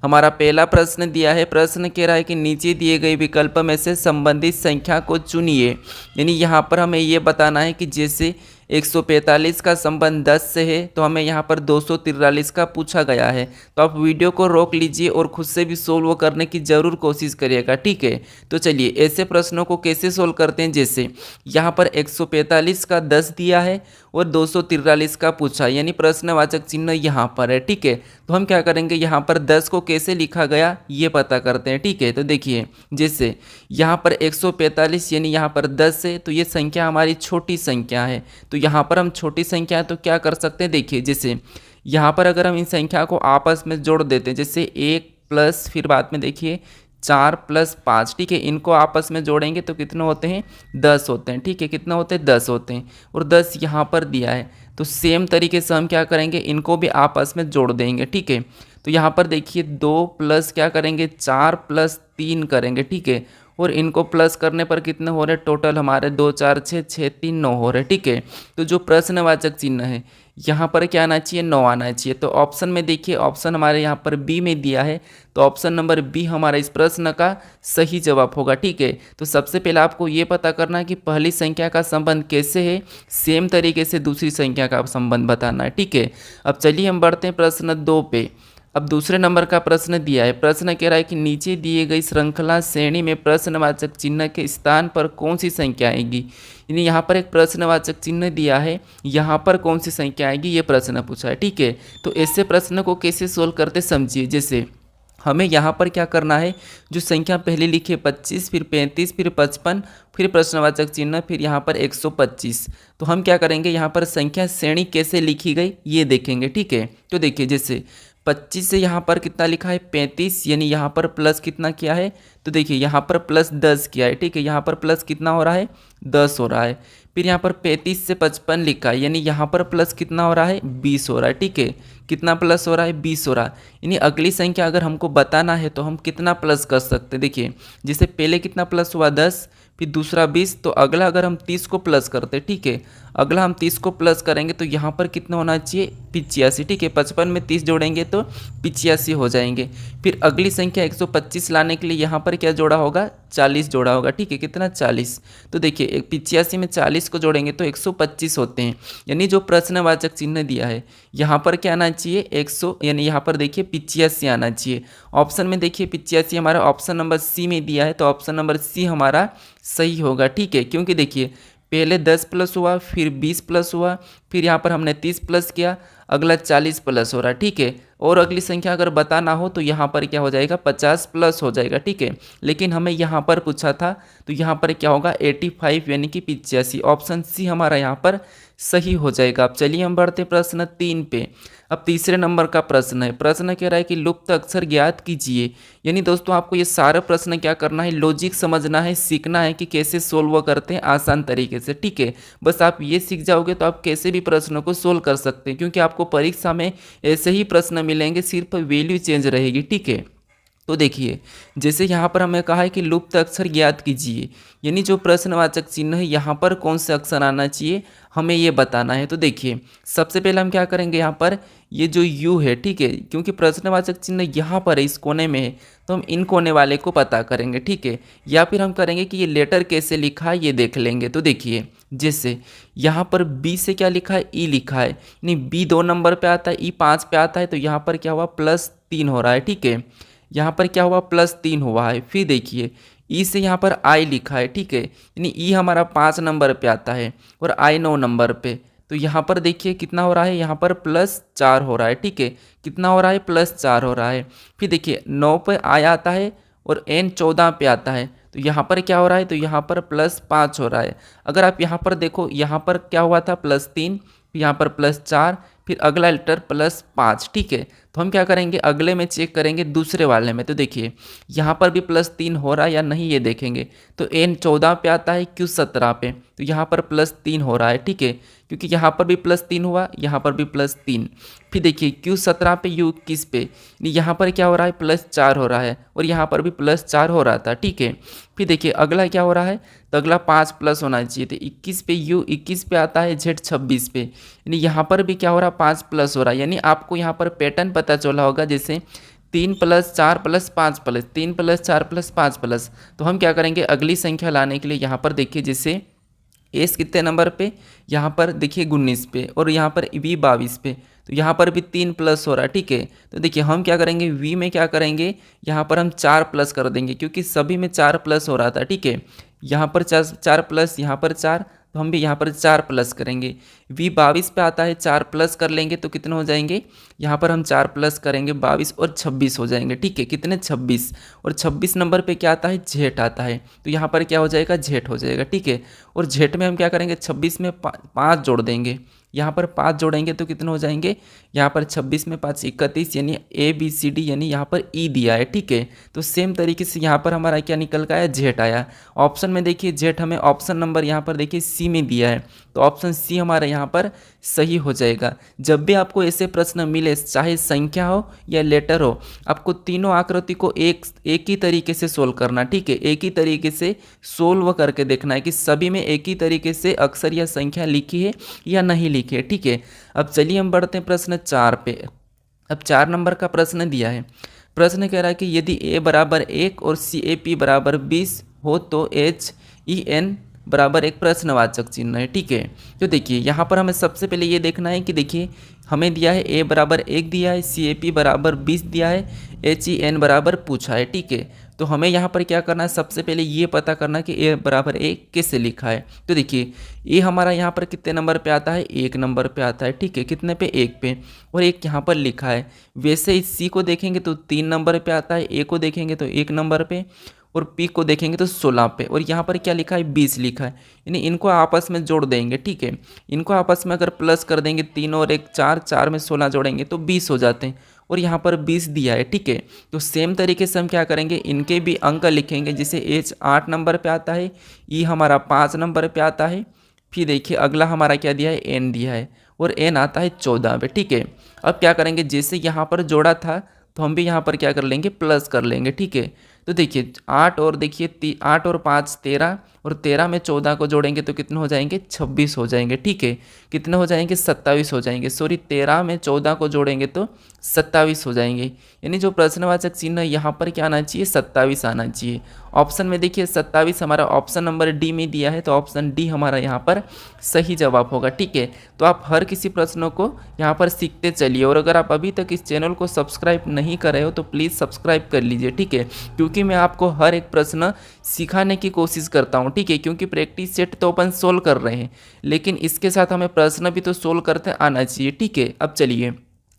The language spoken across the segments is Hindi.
हमारा पहला प्रश्न दिया है, प्रश्न कह रहा है कि नीचे दिए गए विकल्प में से संबंधित संख्या को चुनिए। यानी यहाँ पर हमें ये बताना है कि जैसे 145 का संबंध 10 से है तो हमें यहाँ पर 243 का पूछा गया है। तो आप वीडियो को रोक लीजिए और खुद से भी सोल्व करने की ज़रूर कोशिश करिएगा, ठीक है। तो चलिए ऐसे प्रश्नों को कैसे सोल्व करते हैं, जैसे यहाँ पर 145 का 10 दिया है और 243 का पूछा, यानी प्रश्नवाचक चिन्ह यहाँ पर है, ठीक है। तो हम क्या करेंगे, यहाँ पर 10 को कैसे लिखा गया ये पता करते हैं, ठीक है। तो देखिए जैसे यहाँ पर 145 यानी यहाँ पर 10 है तो ये संख्या हमारी छोटी संख्या है। तो यहाँ पर हम छोटी संख्या है तो क्या कर सकते हैं, देखिए जैसे यहाँ पर अगर हम इन संख्या को आपस में जोड़ देते हैं, जैसे 1 प्लस फिर बाद में देखिए 4 प्लस 5, ठीक है, इनको आपस में जोड़ेंगे तो कितने होते हैं, 10 होते हैं, ठीक है। कितना होते हैं, 10 होते हैं और 10 यहाँ पर दिया है। तो सेम तरीके से हम क्या करेंगे, इनको भी आपस में जोड़ देंगे, ठीक है। तो यहाँ पर देखिए 2 प्लस क्या करेंगे, 4 प्लस 3 करेंगे, ठीक है। और इनको प्लस करने पर कितने हो रहे, टोटल हमारे 2 4 6 6 3 9 हो रहे, ठीक है। तो जो प्रश्नवाचक चिन्ह है यहाँ पर क्या आना चाहिए, 9 आना चाहिए। तो ऑप्शन में देखिए, ऑप्शन हमारे यहाँ पर बी में दिया है, तो ऑप्शन नंबर बी हमारा इस प्रश्न का सही जवाब होगा, ठीक है। तो सबसे पहले आपको ये पता करना है कि पहली संख्या का संबंध कैसे है, सेम तरीके से दूसरी संख्या का संबंध बताना है, ठीक है। अब चलिए हम बढ़ते हैं प्रश्न 2 पे। अब दूसरे नंबर का प्रश्न दिया है, प्रश्न कह रहा है कि नीचे दिए गई श्रृंखला श्रेणी में प्रश्नवाचक चिन्ह के स्थान पर कौन सी संख्या आएगी। यानी यहाँ पर एक प्रश्नवाचक चिन्ह दिया है, यहाँ पर कौन सी संख्या आएगी ये प्रश्न पूछा है, ठीक है। तो ऐसे प्रश्न को कैसे सोल्व करते समझिए। जैसे हमें यहाँ पर क्या करना है, जो संख्या पहले लिखी है 25 फिर 35 फिर 55 फिर प्रश्नवाचक चिन्ह फिर यहाँ पर 125। तो हम क्या करेंगे, यहाँ पर संख्या श्रेणी कैसे लिखी गई ये देखेंगे, ठीक है। तो देखिए जैसे 25 से यहाँ पर कितना लिखा है, 35, यानी यहाँ पर प्लस कितना किया है, तो देखिए यहाँ पर प्लस 10 किया है, ठीक है। यहाँ पर प्लस कितना हो रहा है, 10 हो रहा है। फिर यहाँ पर 35 से 55 लिखा है, यानी यहाँ पर प्लस कितना हो रहा है, 20 हो रहा है, ठीक है। कितना प्लस हो रहा है, 20 हो रहा है। यानी अगली संख्या अगर हमको बताना है तो हम कितना प्लस कर सकते हैं, देखिए जैसे पहले कितना प्लस हुआ 10 फिर दूसरा 20, तो अगला अगर हम 30 को प्लस करते, ठीक है, अगला हम 30 को प्लस करेंगे तो यहाँ पर कितना होना चाहिए, 85, ठीक है। 55 में 30 जोड़ेंगे तो 85 हो जाएंगे। फिर अगली संख्या 125 लाने के लिए यहाँ पर क्या जोड़ा होगा, 40 जोड़ा होगा, ठीक है। कितना, 40। तो देखिए 85 में 40 को जोड़ेंगे तो 125 होते हैं। यानी जो प्रश्नवाचक चिन्ह दिया है यहाँ पर क्या आना चाहिए, 100, यानी यहाँ पर देखिए 85 आना चाहिए। ऑप्शन में देखिए 85 हमारा ऑप्शन नंबर सी में दिया है, तो ऑप्शन नंबर सी हमारा सही होगा, ठीक है। क्योंकि देखिए पहले 10 प्लस हुआ फिर 20 प्लस हुआ फिर यहाँ पर हमने 30 प्लस किया, अगला 40 प्लस हो रहा है, ठीक है। और अगली संख्या अगर बताना हो तो यहाँ पर क्या हो जाएगा, 50 प्लस हो जाएगा, ठीक है। लेकिन हमें यहाँ पर पूछा था तो यहाँ पर क्या होगा, 85 यानी कि 85। ऑप्शन सी हमारा यहाँ पर सही हो जाएगा। अब चलिए हम बढ़ते प्रश्न 3 पे। अब तीसरे नंबर का प्रश्न है, प्रश्न कह रहा है कि लुप्त अक्षर ज्ञात कीजिए। यानी दोस्तों आपको ये सारा प्रश्न क्या करना है, लॉजिक समझना है, सीखना है कि कैसे सोल्व करते हैं आसान तरीके से, ठीक है। बस आप ये सीख जाओगे तो आप कैसे भी प्रश्नों को सोल्व कर सकते हैं, क्योंकि आपको परीक्षा में ऐसे ही प्रश्न मिलेंगे, सिर्फ वैल्यू चेंज रहेगी, ठीक है। तो देखिए जैसे यहाँ पर हमें कहा है कि लुप्त अक्षर ज्ञात कीजिए, यानी जो प्रश्नवाचक चिन्ह है यहाँ पर कौन सा अक्षर आना चाहिए हमें ये बताना है। तो देखिए सबसे पहले हम क्या करेंगे, यहाँ पर ये जो यू है, ठीक है, क्योंकि प्रश्नवाचक चिन्ह यहाँ पर है, इस कोने में है, तो हम इन कोने वाले को पता करेंगे, ठीक है। या फिर हम करेंगे कि ये लेटर कैसे लिखा है ये देख लेंगे। तो देखिए जैसे यहाँ पर बी से क्या लिखा है, ई लिखा है, यानी बी 2 नंबर पे आता है, ई 5 पे आता है, तो यहाँ पर क्या हुआ, +3 हो रहा है, ठीक है। यहाँ पर क्या हुआ, +3 हुआ है। फिर देखिए ई से यहाँ पर आई लिखा है, ठीक है, यानी ई हमारा 5 नंबर पे आता है और आई 9 नंबर पे, तो यहाँ पर देखिए कितना हो रहा है, यहाँ पर +4 हो रहा है, ठीक है। कितना हो रहा है, +4 हो रहा है। फिर देखिए 9 पे आई आता है और एन 14 पे आता है, तो यहाँ पर क्या हो रहा है, तो यहाँ पर +5 हो रहा है। अगर आप यहाँ पर देखो, यहाँ पर क्या हुआ था, +3, यहाँ पर +4, फिर अगला लेटर +5, ठीक है। तो हम क्या करेंगे, अगले में चेक करेंगे दूसरे वाले में। तो देखिए यहाँ पर भी +3 हो रहा है या नहीं ये देखेंगे। तो एन 14 पे आता है, क्यू 17 पे, तो यहाँ पर +3 हो रहा है, ठीक है, क्योंकि यहाँ पर भी +3 हुआ, यहाँ पर भी +3। फिर देखिए क्यू 17 पे, यू 21 पे, यहाँ पर क्या हो रहा है, +4 हो रहा है और यहाँ पर भी +4 हो रहा था, ठीक है। फिर देखिए अगला क्या हो रहा है, तो अगला 5 प्लस होना चाहिए, तो 21 पे यू 21 पे आता है, जेड 26 पे, यानी यहाँ पर भी क्या हो रहा है, 5 प्लस हो रहा है। यानी आपको यहाँ पर पैटर्न पता चला होगा, जैसे 3+4+5 3+4+5 तो हम क्या करेंगे अगली संख्या लाने के लिए यहाँ पर देखिए, जैसे एस कितने नंबर पे, यहाँ पर देखिए 19 पे और यहाँ पर वी 22 पे, तो यहाँ पर भी 3 प्लस हो रहा है। ठीक है, तो देखिए हम क्या करेंगे वी में क्या करेंगे, यहाँ पर हम 4 प्लस कर देंगे क्योंकि सभी में 4 प्लस हो रहा था। ठीक है, यहाँ पर 4 प्लस, यहाँ पर 4, तो हम भी यहाँ पर 4 प्लस करेंगे। वी 22 पे आता है, 4 प्लस कर लेंगे तो कितने हो जाएंगे, यहाँ पर हम 4 प्लस करेंगे 22 और 26 हो जाएंगे। ठीक है, कितने 26, और 26 नंबर पे क्या आता है, जेठ आता है, तो यहाँ पर क्या हो जाएगा, जेठ हो जाएगा। ठीक है, और जेठ में हम क्या करेंगे 26 में 5 जोड़ देंगे, यहाँ पर 5 जोड़ेंगे तो कितने हो जाएंगे, यहाँ पर 26 में 5 31, यानी ABCD यानी यहाँ पर ई दिया है। ठीक है, तो सेम तरीके से यहाँ पर हमारा क्या निकल का आया, जेठ आया। ऑप्शन में देखिए जेठ हमें ऑप्शन नंबर यहाँ पर देखिए सी में दिया है, तो ऑप्शन सी हमारा यहाँ पर सही हो जाएगा। जब भी आपको ऐसे प्रश्न मिले, चाहे संख्या हो या लेटर हो, आपको तीनों आकृति को एक ही तरीके से सोल्व करना। ठीक है, एक ही तरीके से सोल्व करके देखना है कि सभी में एक ही तरीके से अक्षर या संख्या लिखी है या नहीं लिखी है। ठीक है, अब चलिए हम बढ़ते हैं प्रश्न 4 पे। अब 4 नंबर का प्रश्न दिया है, प्रश्न कह रहा है कि यदि a बराबर 1 और CAP बराबर 20 हो तो HEN बराबर एक प्रश्नवाचक चिन्ह है। ठीक है, तो देखिए यहाँ पर हमें सबसे पहले ये देखना है कि देखिए हमें दिया है a बराबर 1 दिया है, CAP बराबर 20 दिया है, HEN बराबर पूछा है। ठीक है, तो हमें यहाँ पर क्या करना है, सबसे पहले ये पता करना कि a बराबर 1 कैसे लिखा है। तो देखिए a हमारा यहाँ पर कितने नंबर पे आता है, 1 नंबर पे आता है। ठीक है, कितने पे, 1 पे, और 1 यहाँ पर लिखा है। वैसे इस c को देखेंगे तो 3 नंबर पे आता है, a को देखेंगे तो 1 नंबर पे, और p को देखेंगे तो 16 पे, और यहाँ पर क्या लिखा है, 20 लिखा है। यानी इनको आपस में जोड़ देंगे। ठीक है, इनको आपस में अगर प्लस कर देंगे, 3 और 1 4, 4 में 16 जोड़ेंगे तो 20 हो जाते हैं, और यहाँ पर 20 दिया है। ठीक है, तो सेम तरीके से हम क्या करेंगे, इनके भी अंक लिखेंगे। जैसे H 8 नंबर पे आता है, E हमारा 5 नंबर पे आता है, फिर देखिए अगला हमारा क्या दिया है, N दिया है, और N आता है 14 पे। ठीक है, अब क्या करेंगे, जैसे यहाँ पर जोड़ा था तो हम भी यहाँ पर क्या कर लेंगे, प्लस कर लेंगे। ठीक है, तो देखिए 8 और देखिए 8 और 5 13, और 13 में 14 को जोड़ेंगे तो कितने हो जाएंगे, 26 हो जाएंगे। ठीक है, कितने हो जाएंगे, 27 हो जाएंगे। सॉरी, 13 में 14 को जोड़ेंगे तो 27 हो जाएंगे। यानी जो प्रश्नवाचक चिन्ह यहाँ पर क्या आना चाहिए, 27 आना चाहिए। ऑप्शन में देखिए 27 हमारा ऑप्शन नंबर डी में दिया है, तो ऑप्शन डी हमारा यहाँ पर सही जवाब होगा। ठीक है, तो आप हर किसी प्रश्नों को यहाँ पर सीखते चलिए, और अगर आप अभी तक इस चैनल को सब्सक्राइब नहीं कर रहे हो तो प्लीज़ सब्सक्राइब कर लीजिए। ठीक है, क्योंकि मैं आपको हर एक प्रश्न सिखाने की कोशिश करता हूँ। ठीक है, क्योंकि प्रैक्टिस सेट तो अपन सोल्व कर रहे हैं, लेकिन इसके साथ हमें प्रश्न भी तो सोल्व करते आना चाहिए। ठीक है, अब चलिए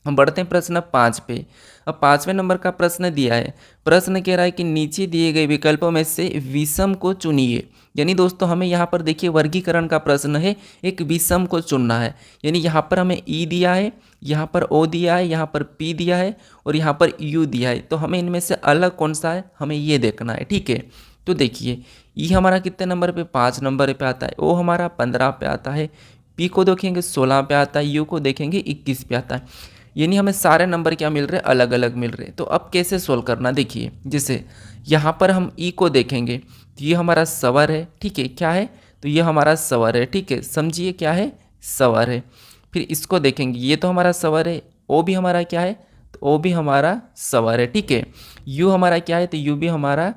हम बढ़ते हैं प्रश्न 5 पे। अब 5वें नंबर का प्रश्न दिया है, प्रश्न कह रहा है कि नीचे दिए गए विकल्पों में से विषम को चुनिए। यानी दोस्तों हमें यहाँ पर देखिए वर्गीकरण का प्रश्न है, एक विषम को चुनना है। यानी यहाँ पर हमें ई दिया है, यहाँ पर ओ दिया है, यहाँ पर पी दिया है, और यहाँ पर यू दिया है, तो हमें इनमें से अलग कौन सा है, हमें ये देखना है। ठीक है, तो देखिए ई हमारा कितने नंबर पे, 5 नंबर पे आता है, ओ हमारा 15 पे आता है, पी को देखेंगे 16 पे आता है, यू को देखेंगे 21 पे आता है। यानी हमें सारे नंबर क्या मिल रहे हैं, अलग अलग मिल रहे हैं। तो अब कैसे सोल्व करना, देखिए जैसे यहाँ पर हम ई को देखेंगे तो ये हमारा स्वर है। ठीक है, क्या है, तो ये हमारा स्वर है। ठीक है, समझिए क्या है, स्वर है। फिर इसको देखेंगे, ये तो हमारा स्वर है, ओ भी हमारा क्या है, तो ओ भी हमारा स्वर है। ठीक है, यू हमारा क्या है, तो यू भी हमारा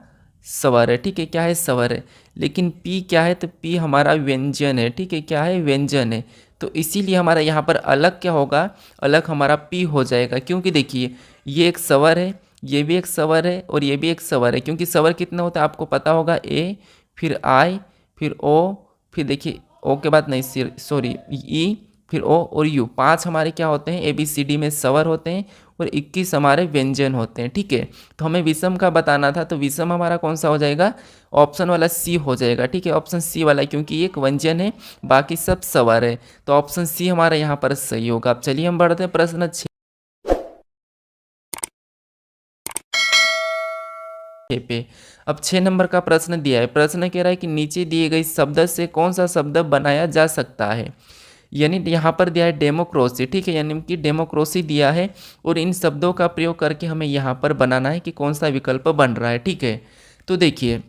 स्वर है। ठीक है, क्या है, स्वर है। लेकिन पी क्या है, तो पी हमारा व्यंजन है। ठीक है, क्या है, व्यंजन है। तो इसीलिए हमारा यहाँ पर अलग क्या होगा, अलग हमारा पी हो जाएगा, क्योंकि देखिए ये एक स्वर है, ये भी एक स्वर है, और ये भी एक स्वर है। क्योंकि स्वर कितना होता है आपको पता होगा, ए, फिर आई, फिर ओ, फिर देखिए ओ के बाद नहीं, सॉरी, ई, फिर ओ और यू, 5 हमारे क्या होते हैं, ABCD में स्वर होते हैं, और 21 हमारे व्यंजन होते हैं। ठीक है, तो हमें विषम का बताना था, तो विषम हमारा कौन सा हो जाएगा, ऑप्शन वाला सी हो जाएगा। ठीक है, ऑप्शन सी वाला, क्योंकि एक व्यंजन है, बाकी सब स्वर है, तो ऑप्शन सी हमारा यहाँ पर सही होगा। अब चलिए हम बढ़ते हैं प्रश्न 6 पे। अब 6 नंबर का प्रश्न दिया है, प्रश्न कह रहा है कि नीचे दिए गए शब्द से कौन सा शब्द बनाया जा सकता है। यानी यहाँ पर दिया है डेमोक्रेसी। ठीक है, यानी कि डेमोक्रेसी दिया है, और इन शब्दों का प्रयोग करके हमें यहाँ पर बनाना है कि कौन सा विकल्प बन रहा है। ठीक है, तो देखिए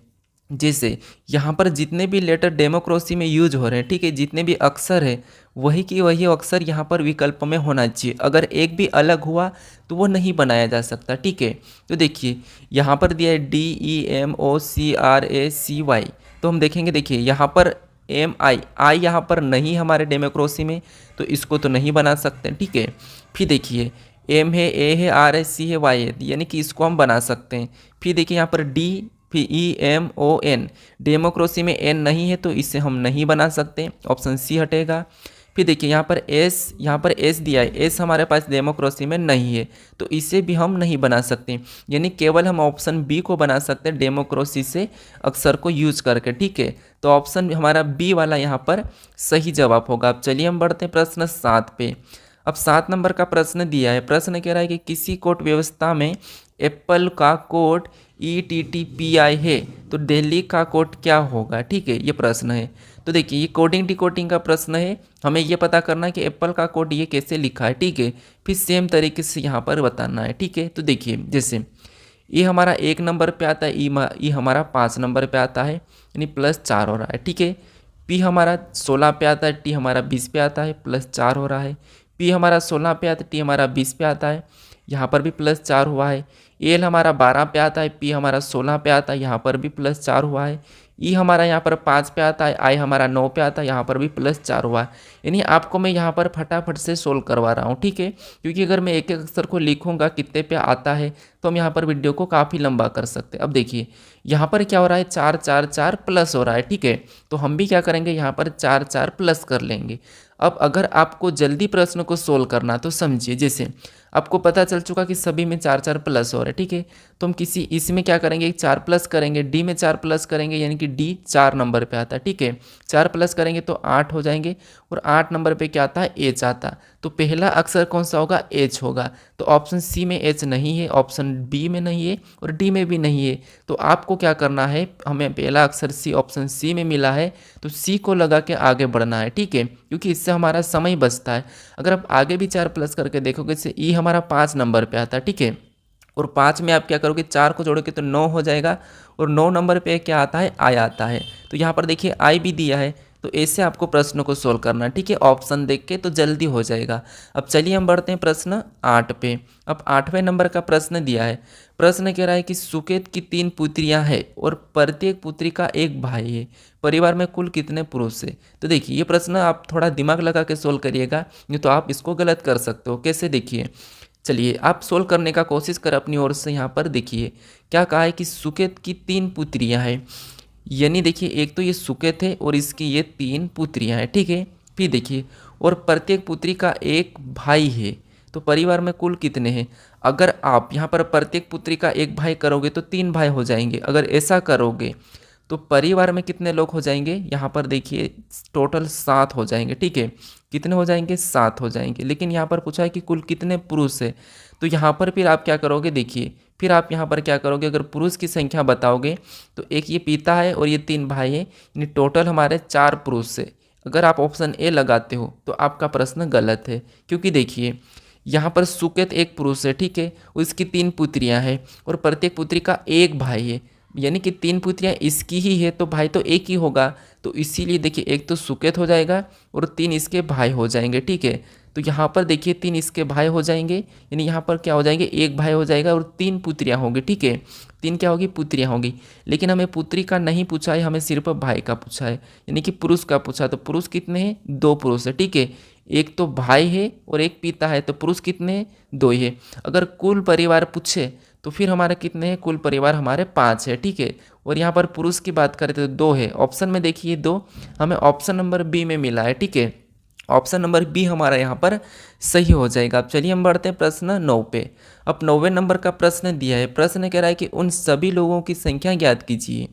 जैसे यहाँ पर जितने भी लेटर डेमोक्रेसी में यूज हो रहे हैं, ठीक है, जितने भी अक्षर है वही की वही अक्षर यहाँ पर विकल्प में होना चाहिए। अगर एक भी अलग हुआ तो वो नहीं बनाया जा सकता, ठीक है। तो देखिए यहाँ पर दिया है DEMOCRACY, तो हम देखेंगे, देखिए यहाँ पर आई यहाँ पर नहीं हमारे डेमोक्रेसी में, तो इसको तो नहीं बना सकते, ठीक है। फिर देखिए एम है, ए है, आर है, सी है, वाई है, यानी कि इसको हम बना सकते हैं। फिर देखिए यहाँ पर डी, फिर EMON, डेमोक्रेसी में एन नहीं है तो इसे हम नहीं बना सकते, ऑप्शन सी हटेगा। फिर देखिए यहाँ पर एस, यहाँ पर एस दिया है, एस हमारे पास डेमोक्रेसी में नहीं है तो इसे भी हम नहीं बना सकते, यानी केवल हम ऑप्शन बी को बना सकते हैं डेमोक्रेसी से अक्षर को यूज करके, ठीक है। तो ऑप्शन हमारा बी वाला यहाँ पर सही जवाब होगा। अब चलिए हम बढ़ते हैं प्रश्न 7 पे। अब 7 नंबर का प्रश्न दिया है, प्रश्न कह रहा है कि किसी कोड व्यवस्था में एप्पल का कोड ETTPI है तो दिल्ली का कोड क्या होगा, ठीक है, ये प्रश्न है। तो देखिए ये कोडिंग डिकोडिंग का प्रश्न है, हमें ये पता करना है कि एप्पल का कोड ये कैसे लिखा है, ठीक है। फिर सेम तरीके से यहाँ पर बताना है, ठीक है। तो देखिए जैसे ये हमारा 1 नंबर पे आता है, ई हमारा 5 नंबर पे आता है, यानी +4 हो रहा है, ठीक है। पी हमारा 16 पे आता है, टी हमारा 20 पे आता है, +4 हो रहा है। पी हमारा 16 पे आता है, टी हमारा 20 पे आता है, यहाँ पर भी +4 हुआ है। एल हमारा 12 पे आता है, पी हमारा 16 पे आता है, यहाँ पर भी +4 हुआ है। ई हमारा यहाँ पर 5 पे आता है, आई हमारा 9 पे आता है, यहाँ पर भी +4 हुआ है। यानी आपको मैं यहाँ पर फटाफट से सोल्व करवा रहा हूँ, ठीक है, क्योंकि अगर मैं एक एक अक्षर को लिखूंगा कितने पे आता है तो हम यहाँ पर वीडियो को काफ़ी लंबा कर सकते हैं। अब देखिए यहाँ पर क्या हो रहा है, 4 4 4 प्लस हो रहा है, ठीक है। तो हम भी क्या करेंगे, यहाँ पर 4 4 प्लस कर लेंगे। अब अगर आपको जल्दी प्रश्न को सोल्व करना तो समझिए, जैसे आपको पता चल चुका कि सभी में 4 4 प्लस हो रहा है, ठीक है। तो हम किसी इसमें क्या करेंगे, 4 प्लस करेंगे, डी में 4 प्लस करेंगे, यानी कि डी 4 नंबर पे आता है, ठीक है। 4 प्लस करेंगे तो 8 हो जाएंगे, और 8 नंबर पे क्या आता है, एच आता। तो पहला अक्षर कौन सा होगा, एच होगा। तो ऑप्शन सी में एच नहीं है, ऑप्शन बी में नहीं है, और डी में भी नहीं है। तो आपको क्या करना है, हमें पहला अक्षर सी ऑप्शन सी में मिला है तो सी को लगा के आगे बढ़ना है, ठीक है, क्योंकि इससे हमारा समय बचता है। अगर आप आगे भी 4 प्लस करके देखोगे, जैसे ई हमारा 5 नंबर पे आता है, ठीक है, और 5 में आप क्या करोगे, 4 को जोड़ोगे तो 9 हो जाएगा, और 9 नंबर पे क्या आता है, आई आता है। तो यहाँ पर देखिए आई भी दिया है, तो ऐसे आपको प्रश्न को सोल्व करना है, ठीक है, ऑप्शन देख के तो जल्दी हो जाएगा। अब चलिए हम बढ़ते हैं प्रश्न 8 पे। अब 8वें नंबर का प्रश्न दिया है, प्रश्न कह रहा है कि सुकेत की 3 पुत्रियां हैं और प्रत्येक पुत्री का एक भाई है, परिवार में कुल कितने पुरुष है। तो देखिए ये प्रश्न आप थोड़ा दिमाग लगा के सोल्व करिएगा, नहीं तो आप इसको गलत कर सकते हो। कैसे, देखिए चलिए आप सोल्व करने का कोशिश कर अपनी ओर से। यहाँ पर देखिए क्या कहा है कि सुकेत की 3 पुत्रियां हैं, यानी देखिए एक तो ये सुकेत है और इसकी ये 3 पुत्रियां हैं, ठीक है। फिर देखिए और प्रत्येक पुत्री का एक भाई है, तो परिवार में कुल कितने हैं। अगर आप यहाँ पर प्रत्येक पुत्री का एक भाई करोगे तो 3 भाई हो जाएंगे, अगर ऐसा करोगे तो परिवार में कितने लोग हो जाएंगे, यहाँ पर देखिए टोटल 7 हो जाएंगे, ठीक है। कितने हो जाएंगे, 7 हो जाएंगे। लेकिन यहाँ पर पूछा है कि कुल कितने पुरुष है, तो यहाँ पर फिर आप क्या करोगे, देखिए फिर आप यहाँ पर क्या करोगे, अगर पुरुष की संख्या बताओगे तो एक ये पिता है और ये 3 भाई है, यानी टोटल हमारे 4 पुरुष है। अगर आप ऑप्शन ए लगाते हो तो आपका प्रश्न गलत है, क्योंकि देखिए यहाँ पर सुकेत एक पुरुष है, ठीक है, उसकी 3 पुत्रियाँ हैं और प्रत्येक पुत्री का एक भाई है, यानी कि 3 पुत्रियाँ इसकी ही है तो भाई तो एक ही होगा। तो इसीलिए देखिए एक तो सुकेत हो जाएगा और 3 इसके भाई हो जाएंगे, ठीक है। तो यहाँ पर देखिए 3 इसके भाई हो जाएंगे, यानी यहाँ पर क्या हो जाएंगे, एक भाई हो जाएगा और 3 पुत्रियाँ होंगी, ठीक है। 3 क्या होगी, पुत्रियाँ होंगी। लेकिन हमें पुत्री का नहीं पूछा है, हमें सिर्फ भाई का पूछा है, यानी कि पुरुष का पूछा। तो पुरुष कितने हैं, 2 पुरुष है, ठीक है। एक तो भाई है और एक पिता है, तो पुरुष कितने हैं, 2 ही है। अगर कुल परिवार पूछे तो फिर हमारे कितने हैं, कुल परिवार हमारे 5 है, ठीक है। और यहाँ पर पुरुष की बात करें तो 2 है, ऑप्शन में देखिए 2 हमें ऑप्शन नंबर बी में मिला है, ठीक है। ऑप्शन नंबर बी हमारा यहाँ पर सही हो जाएगा। अब चलिए हम बढ़ते हैं प्रश्न 9 पे। अब 9वें नंबर का प्रश्न दिया है, प्रश्न कह रहा है कि उन सभी लोगों की संख्या ज्ञात कीजिए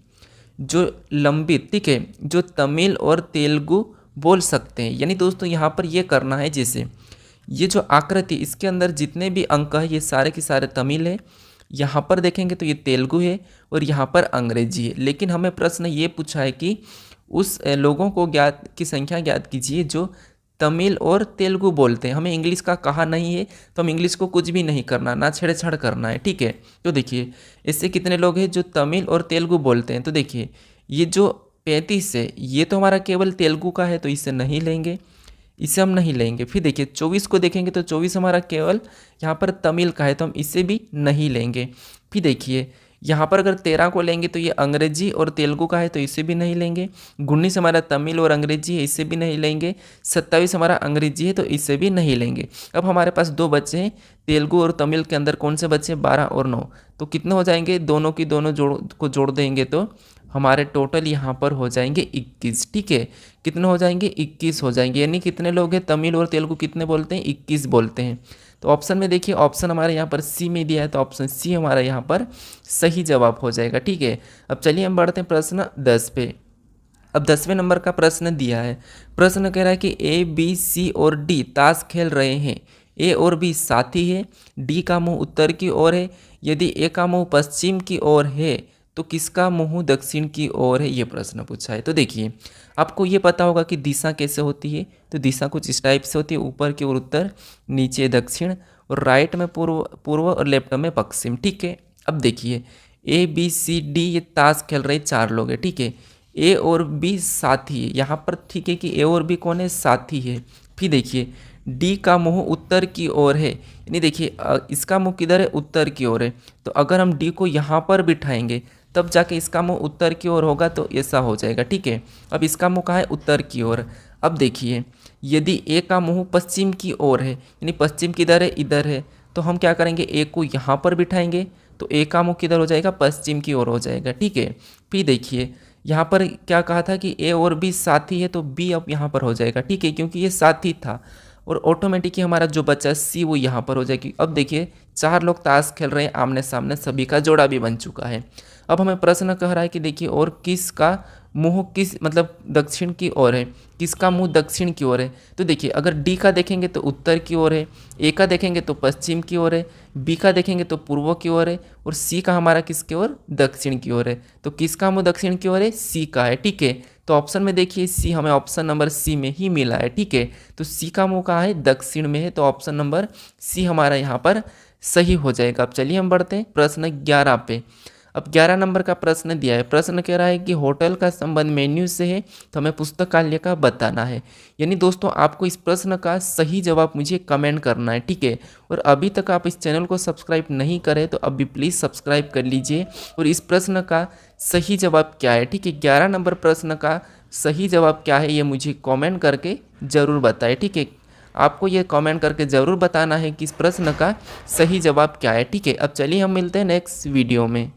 जो लंबित, ठीक है, जो तमिल और तेलुगु बोल सकते हैं। यानी दोस्तों यहाँ पर ये करना है, जैसे ये जो आकृति इसके अंदर जितने भी अंक है ये सारे के सारे तमिल है, यहाँ पर देखेंगे तो ये तेलुगु है और यहाँ पर अंग्रेजी है। लेकिन हमें प्रश्न ये पूछा है कि उस लोगों को ज्ञात की संख्या ज्ञात कीजिए जो तमिल और तेलुगु बोलते हैं। हमें इंग्लिश का कहा नहीं है तो हम इंग्लिश को कुछ भी नहीं करना, ना छेड़छाड़ करना है, ठीक है। तो देखिए इससे कितने लोग हैं जो तमिल और तेलुगु बोलते हैं। तो देखिए ये जो 35 है ये तो हमारा केवल तेलुगु का है, तो इसे नहीं लेंगे, इसे हम नहीं लेंगे। फिर देखिए 24 को देखेंगे तो 24 हमारा केवल यहाँ पर तमिल का है, तो हम इसे भी नहीं लेंगे। फिर देखिए यहाँ पर अगर 13 को लेंगे तो ये अंग्रेजी और तेलुगु का है, तो इसे भी नहीं लेंगे। 19 हमारा तमिल और अंग्रेजी है, इसे भी नहीं लेंगे। 27 हमारा अंग्रेजी है, तो इसे भी नहीं लेंगे। अब हमारे पास दो बच्चे हैं, तेलुगु और तमिल के अंदर कौन से बच्चे? 12 और 9, तो कितने हो जाएंगे? दोनों की दोनों जोड़ देंगे तो हमारे टोटल यहाँ पर हो जाएंगे 21, ठीक है। कितने हो जाएंगे? 21 हो जाएंगे। यानी कितने लोग हैं तमिल और तेलुगु कितने बोलते हैं? 21 बोलते हैं। तो ऑप्शन में देखिए ऑप्शन हमारे यहाँ पर सी में दिया है, तो ऑप्शन सी हमारा यहाँ पर सही जवाब हो जाएगा, ठीक है। अब चलिए हम बढ़ते हैं प्रश्न 10 पे। अब 10वें नंबर का प्रश्न दिया है। प्रश्न कह रहा है कि ए बी सी और डी ताश खेल रहे हैं। ए और बी साथी है, डी का मुंह उत्तर की ओर है। यदि ए का मुंह पश्चिम की ओर है तो किसका मुंह दक्षिण की ओर है? ये प्रश्न पूछा है। तो देखिए आपको ये पता होगा कि दिशा कैसे होती है। तो दिशा कुछ इस टाइप से होती है, ऊपर की ओर उत्तर, नीचे दक्षिण, और राइट में पूर्व और लेफ्ट में पश्चिम, ठीक है। अब देखिए ए बी सी डी ये ताश खेल रहे 4 लोग हैं, ठीक है। ए और बी साथी है यहाँ पर, ठीक है कि ए और बी कौन है? साथी है। फिर देखिए डी का मुंह उत्तर की ओर है, यानी देखिए इसका मुंह किधर है? उत्तर की ओर है। तो अगर हम डी को यहाँ पर बिठाएंगे तब जाके इसका मुंह उत्तर की ओर होगा, तो ऐसा हो जाएगा, ठीक है। अब इसका मुंह कहाँ है? उत्तर की ओर। अब देखिए यदि ए का मुंह पश्चिम की ओर है, यानी पश्चिम किधर है? इधर है, तो हम क्या करेंगे? ए को यहाँ पर बिठाएंगे तो ए का मुंह किधर हो जाएगा? पश्चिम की ओर हो जाएगा, ठीक है। फिर देखिए यहाँ पर क्या कहा था कि ए और बी साथी है, तो बी अब यहाँ पर हो जाएगा, ठीक है, क्योंकि ये साथी था। और ऑटोमेटिकली हमारा जो बचा सी वो यहाँ पर हो जाएगी। अब देखिए 4 लोग ताश खेल रहे हैं आमने सामने, सभी का जोड़ा भी बन चुका है। अब हमें प्रश्न कह रहा है कि देखिए और किसका मुंह किस मतलब दक्षिण की ओर है, किसका मुंह दक्षिण की ओर है। तो देखिए अगर डी का देखेंगे तो उत्तर की ओर है, ए का देखेंगे तो पश्चिम की ओर है, बी का देखेंगे तो पूर्व की ओर है, और सी का हमारा किसकी ओर? दक्षिण की ओर है। तो किसका मुंह दक्षिण की ओर है? सी का है, ठीक है। तो ऑप्शन में देखिए सी हमें ऑप्शन नंबर सी में ही मिला है, ठीक है। तो सी का मुंह कहाँ है? दक्षिण में है, तो ऑप्शन नंबर सी हमारा यहाँ पर सही हो जाएगा। अब चलिए हम बढ़ते हैं प्रश्न 11 पे। अब 11 नंबर का प्रश्न दिया है। प्रश्न कह रहा है कि होटल का संबंध मेन्यू से है, तो हमें पुस्तकालय का बताना है। यानी दोस्तों आपको इस प्रश्न का सही जवाब मुझे कमेंट करना है, ठीक है। और अभी तक आप इस चैनल को सब्सक्राइब नहीं करें तो अभी प्लीज़ सब्सक्राइब कर लीजिए। और इस प्रश्न का सही जवाब क्या है, ठीक है, 11 नंबर प्रश्न का सही जवाब क्या है ये मुझे कॉमेंट करके ज़रूर बताएं, ठीक है। आपको ये कमेंट करके ज़रूर बताना है कि इस प्रश्न का सही जवाब क्या है, ठीक है। अब चलिए हम मिलते हैं नेक्स्ट वीडियो में।